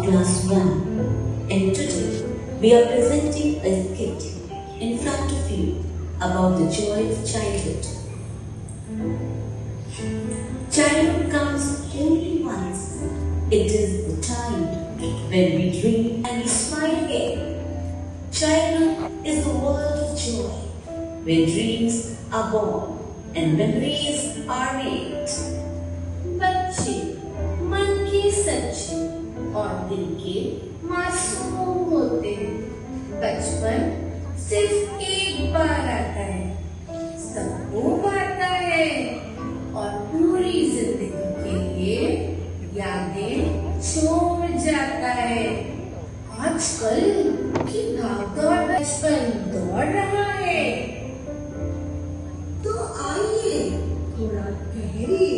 Class 1, and today we are presenting a skit in front of you about the joy of childhood. Childhood comes only once. It is the time when we dream and we smile again. Childhood is the world of joy, where dreams are born and memories are made. बच्चे मन के सच्चे और दिल के मासूम होते हैं। बचपन सिर्फ एक बार आता है, सबको पाता है और पूरी जिंदगी के लिए यादें छोड़ जाता है। आजकल की भागदौड़ बचपन दौड़ रहा है, तो आइए थोड़ा ठहरिए,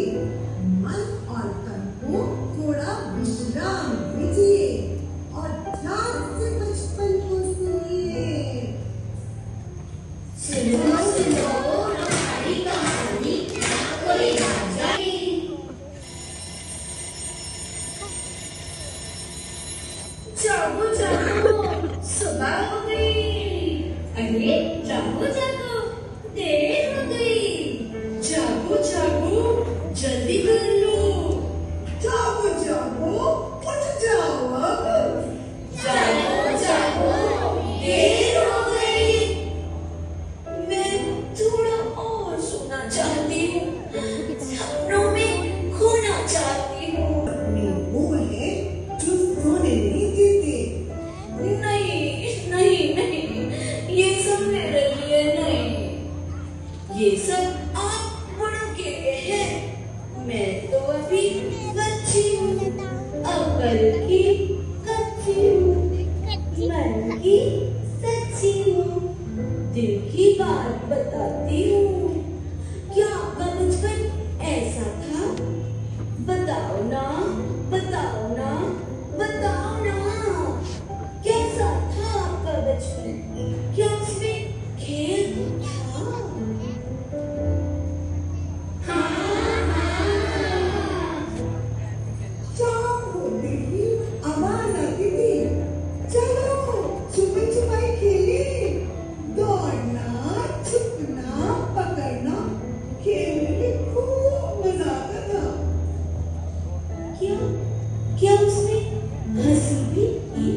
मन और तन को थोड़ा विश्राम दीजिए और ध्यान से बचपन को सुनिए। सुनो सुनो हमारी कहानी कोई राजा जागो जागो सुबह हो गई। अरे जागो जागो देर हो गई। जागो जागो जल्दी कर लो। जागो जागो उठ जाओ अब। जागो जागो देर हो गई। मैं थोड़ा और सोना चाहती हूँ, सपनों में खोना चाहती हूँ। अपने वो है जो सोने नहीं देते। नहीं नहीं नहीं, ये सब मेरे लिए नहीं, ये सब आप बड़ों के लिए है। मैं तो अभी बच्ची हूँ, अकल की कच्ची हूँ, मन की सच्ची हूँ, दिल की बात बताती हूँ। क्या आपका बचपन ऐसा था? बताओ ना, बताओ ना, बताओ ना, कैसा था आपका बचपन? क्या उसमें खेल था? शाम होते ही आवाज आती थी, चलो छुपे छुपाई खेले। दौड़ना, छुपना, पकड़ना, खेलने में खूब मजा आता था। क्या क्या उसमें हंसी भी थी?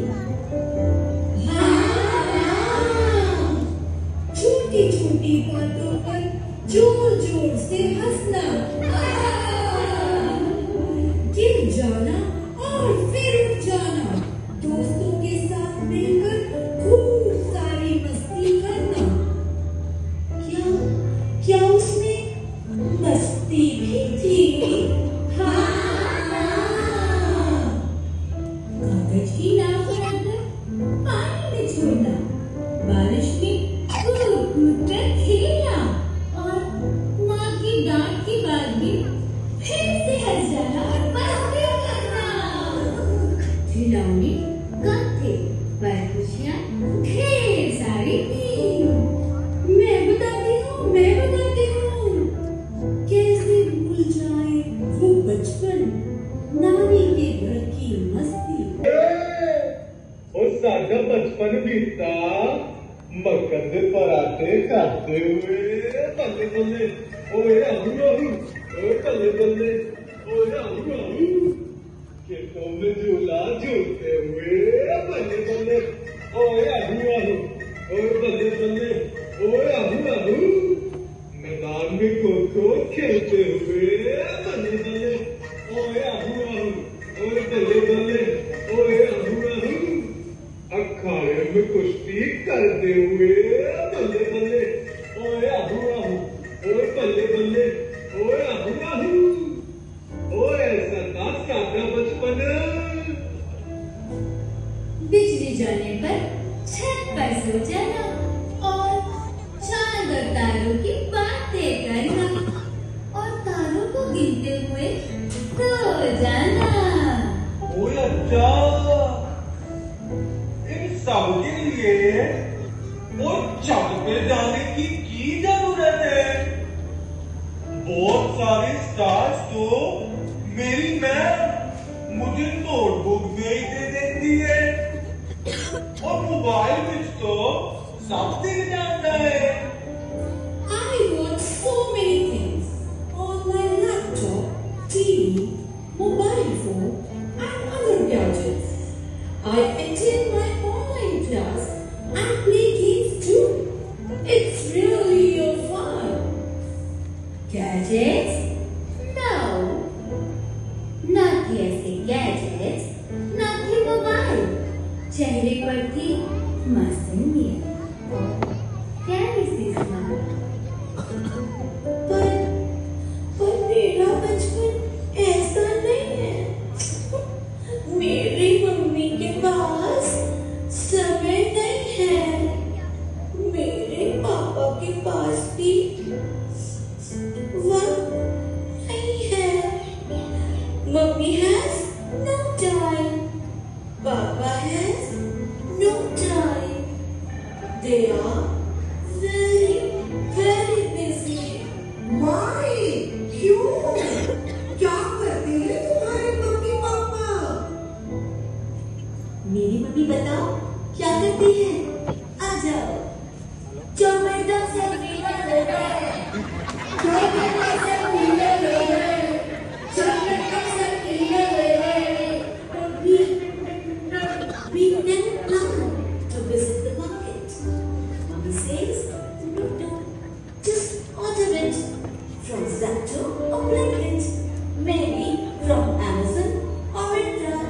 छोटी छोटी बातों पर जोर जोर से हंसना, गिर जाना और फिर उठ जाना, दोस्तों के साथ मिलकर खूब सारी मस्ती करना। क्या क्या उसमें मस्ती भी थी? कागज की नाव बनाकर पानी में छोड़ना, बारिश में कूद कूद कर खेलना और माँ की डांट के बाद भी फिर से हंस जाना और मस्ती करना। खिलौने कम थे पर खुशियाँ ढेर सारी थी। मैं बताती हूँ कैसे भूल जाए वो बचपन, नानी के घर की मस्ती। और सादा बचपन बीता मक्खन के पराठे खाते हुए, बल्ले बल्ले ओए आहू आहू, ओए बल्ले बल्ले ओए आहू आहू, खेतों में झूला झूलते हुए, बल्ले बल्ले ओए आहू आहू, ओए बल्ले बल्ले ओए आहू आहू, मैदान में खो-खो खेलते हुए, बल्ले बल्ले ओए आहू आहू, ओए बल्ले बल्ले ओए आहू आहू, अखाड़े में कुश्ती करते हुए, बल्ले बल्ले ओए आहू आहू, ओए बल्ले बल्ले ओए आहू आहू, ओए ऐसा था सादा बचपन। बिजली जाने पर छत पर सो जाना और चांद और तारों की बातें करना और तारों को गिनते हुए सो जाना। ओए अच्छा, इन सब के लिए वो छत पे जाने की जरूरत है? बहुत सारे स्टार्स तो मेरी मैम मुझे नोटबुक में ही दे ਪੜ੍ਹਾਈ ਵਿੱਚ ਤੋਂ ਸਭ ਦਿਖ ਜਾਂਦਾ ਹੈ। I watch so many things on my laptop, TV, mobile phone, and other gadgets. I attend my online class and play games too. It's really a fun. Gadgets? No. Not the ऐसे gadgets, not the mobile. चेहरे पर थी मासूमियत और प्यारी सी smile. पर मेरा बचपन ऐसा नहीं है। मेरी मम्मी के पास समय नहीं है। मेरे पापा के पास भी वक्त नहीं है। Mummy has no time. Papa has no time. They are very, very busy. माई क्यों? क्या करते हैं तुम्हारे मम्मी पापा? मेरी मम्मी बताओ क्या करती है? आ जाओ। टोमेटो से पीला ले गए। टोमेटो से पीला ले गए। टोमेटो से पीला ले गए। We never plan to visit the market. Mommy says, no, just order it from Zepto or Blinkit, maybe from Amazon or Myntra.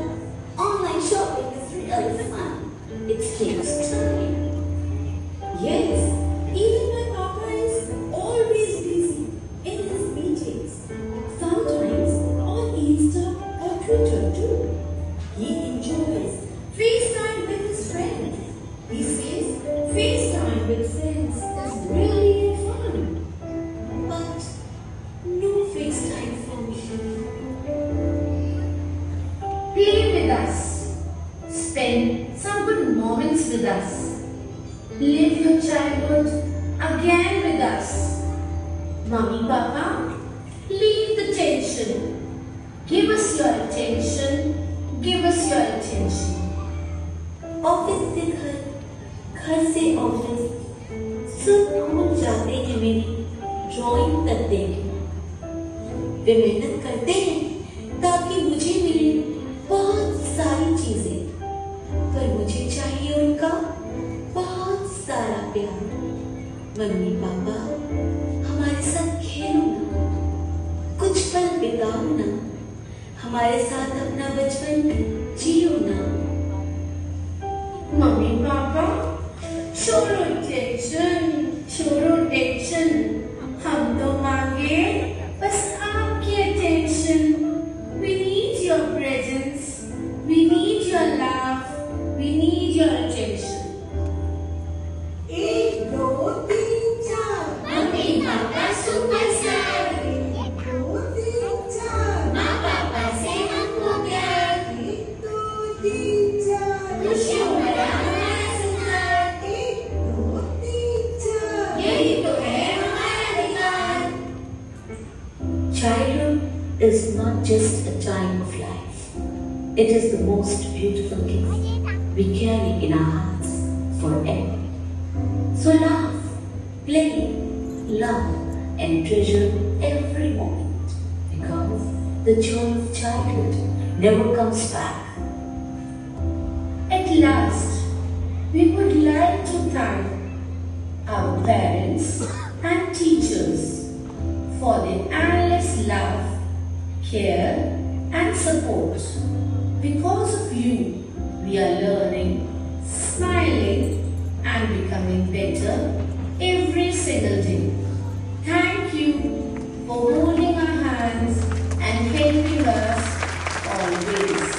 Online shopping is really fun. It takes time. Yes, even my papa is always busy in his meetings. Sometimes on Insta or Twitter too. He enjoys FaceTime with his friends. He says FaceTime with friends is really fun. But no FaceTime for me. Play with us. Spend some good moments with us. Live your childhood again with us. Mommy, Papa, leave the tension. Give us your attention. Give us your attention. Office से घर, घर से office, सब भूल जाते हैं मेरी drawing तक देखना। वे मेहनत करते हैं ताकि मुझे मिले बहुत सारी चीजें, पर मुझे चाहिए उनका बहुत सारा प्यार। मम्मी पापा हमारे साथ खेलो ना, कुछ पल बिताओ ना, हमारे साथ अपना बचपन जियो ना। Mommy, Papa, छोड़ो टेंशन, हम तो मांगे बस आपकी attention. We need your presence, we need your love, we need your attention. 1 2 3 4 Mommy, Papa, superstar. 1 2 3 4 माँ पापा से हमको प्यार, 1 2 3 4 खुशियों भरा हमारा संसार, 1 2 3 4 यही तो है हमारा अधिकार. Childhood is not just a time of life. It is the most beautiful gift we carry in our hearts forever. So laugh, play, love, and treasure every moment, because the joy of childhood never comes back. At last, we would like to thank our parents and teachers for their endless love, care, and support. Because of you, we are learning, smiling, and becoming better every single day. Thank you for holding our hands and helping us always.